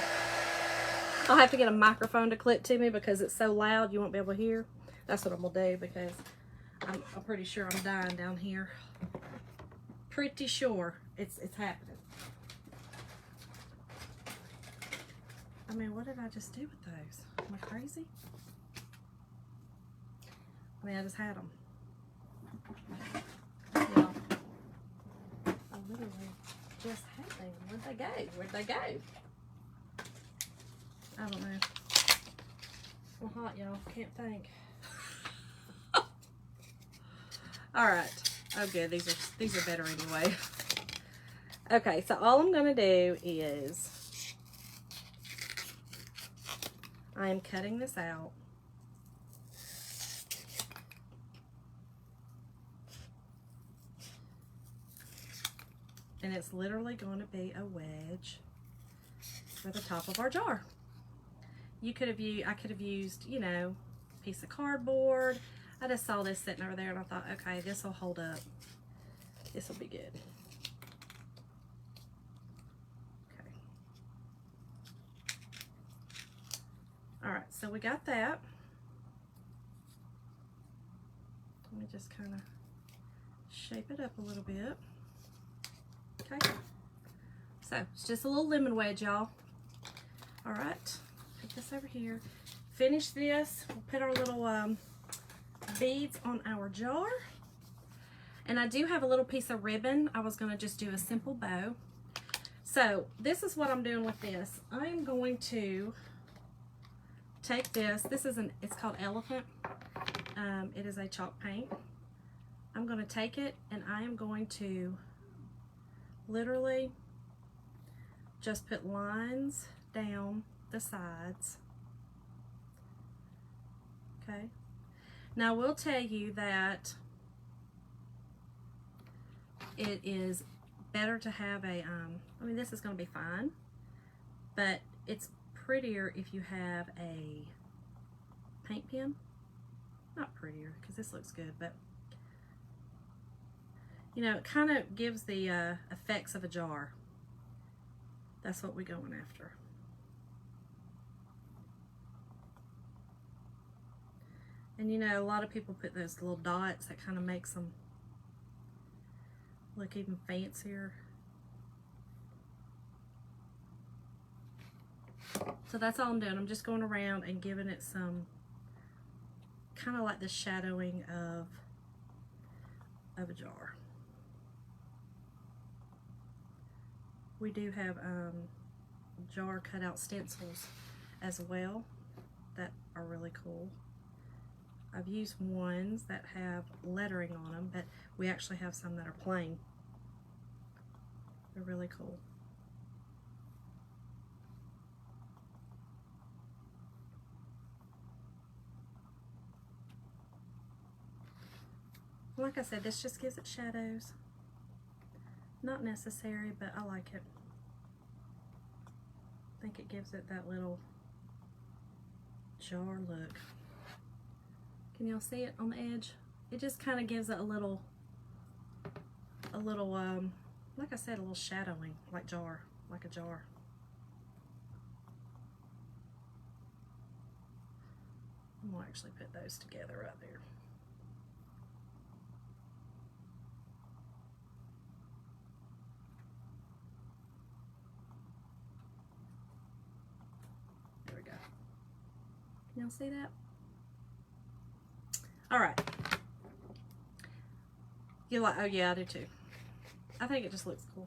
I'll have to get a microphone to clip to me because it's so loud you won't be able to hear. That's what I'm gonna do, because I'm pretty sure I'm dying down here. Pretty sure it's happening. I mean, what did I just do with those? Am I crazy? I mean, I just had them. Yeah. I literally just had them. Where'd they go? Where'd they go? I don't know. Well, hot, y'all. Can't think. All right. Oh, good. These are better anyway. Okay, so all I'm gonna do is I am cutting this out. And it's literally going to be a wedge for the top of our jar. I could have used, you know, a piece of cardboard. I just saw this sitting over there and I thought, okay, this will hold up. This will be good. Okay. All right, so we got that. Let me just kind of shape it up a little bit. Okay. So it's just a little lemon wedge, y'all. All right, put this over here. Finish this. We'll put our little beads on our jar. And I do have a little piece of ribbon. I was going to just do a simple bow. So this is what I'm doing with this. I am going to take this. It's called Elephant. It is a chalk paint. I'm going to take it and I am going to literally just put lines down the sides. Okay. Now I will tell you that it is better to have a, I mean, this is going to be fine, but it's prettier if you have a paint pen. Not prettier, because this looks good, but you know, it kind of gives the effects of a jar. That's what we're going after. And you know, a lot of people put those little dots that kind of makes them look even fancier. So that's all I'm doing. I'm just going around and giving it some, kind of like the shadowing of a jar. We do have jar cutout stencils as well that are really cool. I've used ones that have lettering on them, but we actually have some that are plain. They're really cool. Like I said, this just gives it shadows. Not necessary, but I like it. I think it gives it that little jar look. Can y'all see it on the edge? It just kind of gives it a little, like I said, a little shadowing, like a jar. I'm gonna actually put those together right there. There we go. Can y'all see that? All right. You like? Oh yeah, I do too. I think it just looks cool.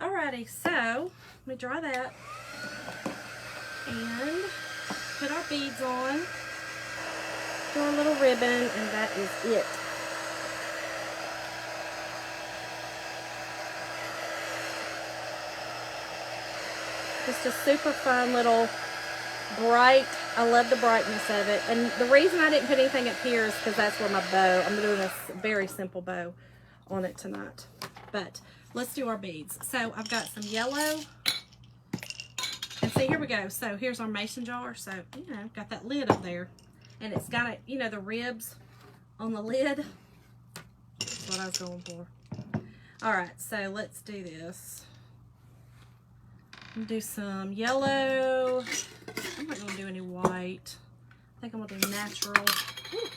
Alrighty, so let me dry that and put our beads on, do our little ribbon, and that is it. Just a super fun little bright. I love the brightness of it. And the reason I didn't put anything up here is because that's where my bow, I'm doing a very simple bow on it tonight. But let's do our beads. So I've got some yellow. And see, here we go. So here's our mason jar. So, you know, got that lid up there. And it's got, a, you know, the ribs on the lid. That's what I was going for. All right, so let's do this. Do some yellow. I'm not going to do any white. I think I'm going to do natural. Ooh.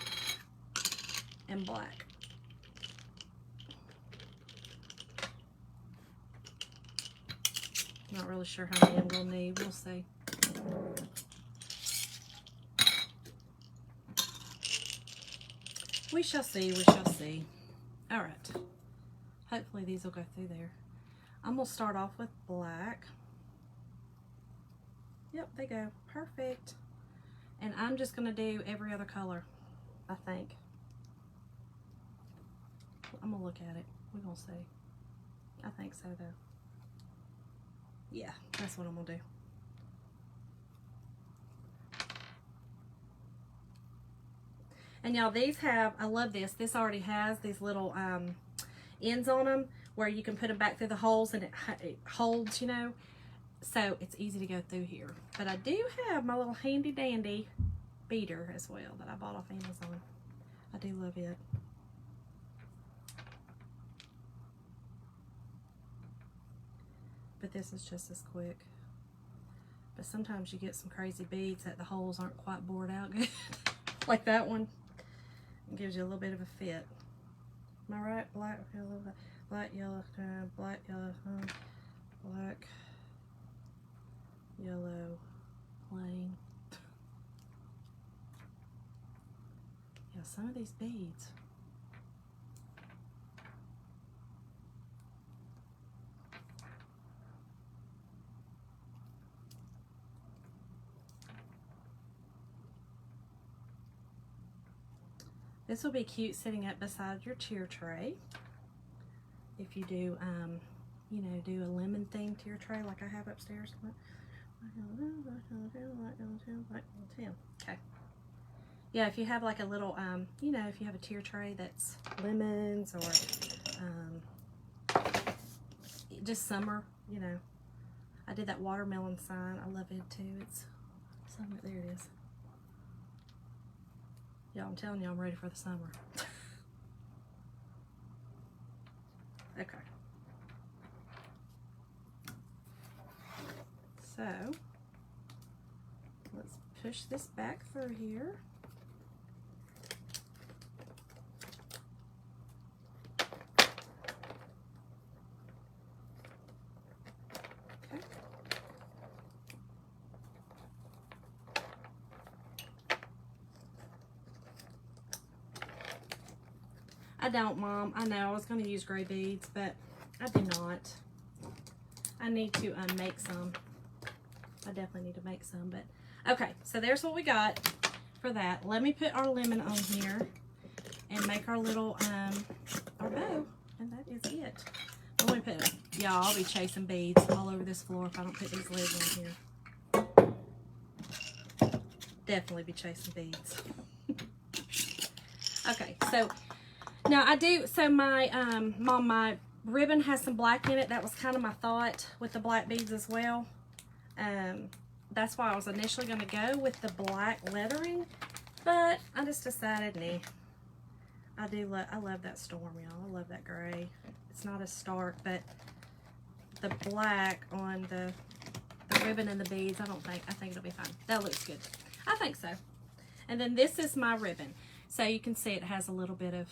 And black. Not really sure how many I'm going to need. We'll see. We shall see. We shall see. All right. Hopefully these will go through there. I'm going to start off with black. Yep, they go. Perfect. And I'm just going to do every other color, I think. I'm going to look at it. We're going to see. I think so, though. Yeah, that's what I'm going to do. And y'all, these have, I love this. This already has these little ends on them where you can put them back through the holes and it holds, you know. So it's easy to go through here. But I do have my little handy dandy beater as well that I bought off Amazon. I do love it. But this is just as quick. But sometimes you get some crazy beads that the holes aren't quite bored out good. Like that one. It gives you a little bit of a fit. Am I right? Black, yellow, black, yellow, black, yellow, black, yellow, plain. Yeah, some of these beads. This will be cute sitting up beside your tier tray. If you do, you know, do a lemon theme tier tray like I have upstairs. Okay. Yeah, if you have like a little, you know, if you have a tier tray that's lemons or just summer, you know. I did that watermelon sign. I love it too. It's somewhere, there it is. Y'all, I'm telling you, I'm ready for the summer. Okay. So, let's push this back through here. Okay. don't, Mom. I know I was going to use gray beads, but I do not. I need to make some. I definitely need to make some, but okay. So there's what we got for that. Let me put our lemon on here and make our little our bow, and that is it. Let me put, y'all, I'll be chasing beads all over this floor if I don't put these lids on here. Definitely be chasing beads. Okay, so now I do, so my Mom, my ribbon has some black in it. That was kind of my thought with the black beads as well. That's why I was initially going to go with the black lettering, but I just decided, nah. I love that storm, y'all. I love that gray. It's not as stark, but the black on the ribbon and the beads, I think it'll be fine. That looks good. I think so. And then this is my ribbon. So you can see it has a little bit of,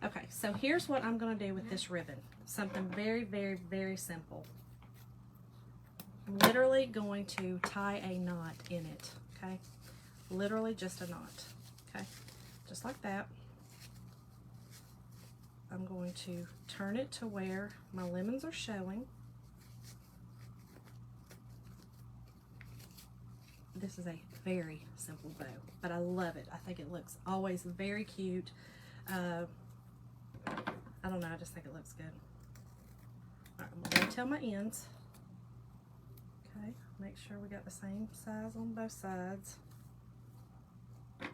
okay, so here's what I'm going to do with this ribbon. Something very, very, very simple. I'm literally going to tie a knot in it, okay? Literally just a knot, okay? Just like that. I'm going to turn it to where my lemons are showing. This is a very simple bow, but I love it. I think it looks always very cute. I don't know, I just think it looks good. All right, I'm going to tail my ends. Okay, make sure we got the same size on both sides. Let's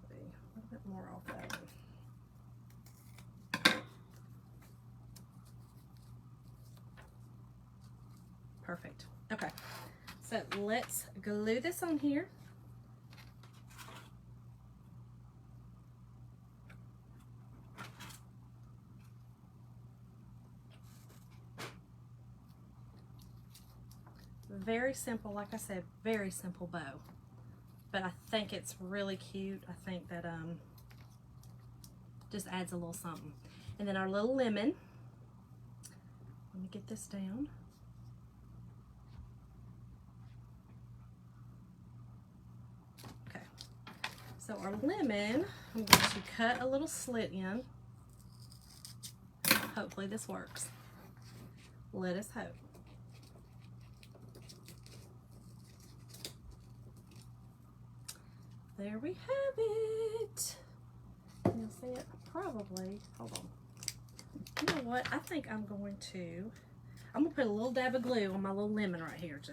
see, a little bit more off that one. Perfect. Okay, so let's glue this on here. Very simple, like I said, very simple bow, but I think it's really cute. I think that just adds a little something. And then our little lemon, let me get this down. Okay, so our lemon, I'm going to cut a little slit in. Hopefully this works. Let us hope. There we have it. You'll see it probably. Hold on. You know what? I think I'm going to put a little dab of glue on my little lemon right here, Joe.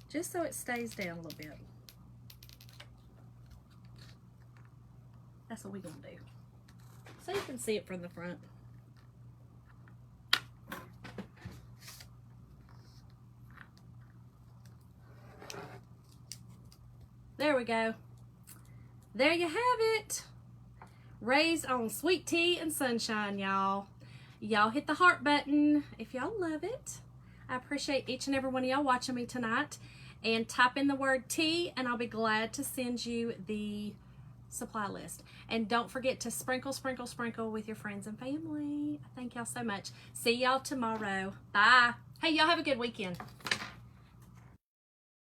Just so it stays down a little bit. That's what we're going to do. So you can see it from the front. There we go. There you have it. Raised on sweet tea and sunshine, y'all. Y'all hit the heart button if y'all love it. I appreciate each and every one of y'all watching me tonight. And type in the word tea and I'll be glad to send you the supply list. And don't forget to sprinkle, sprinkle, sprinkle with your friends and family. Thank y'all so much. See y'all tomorrow. Bye. Hey, y'all have a good weekend.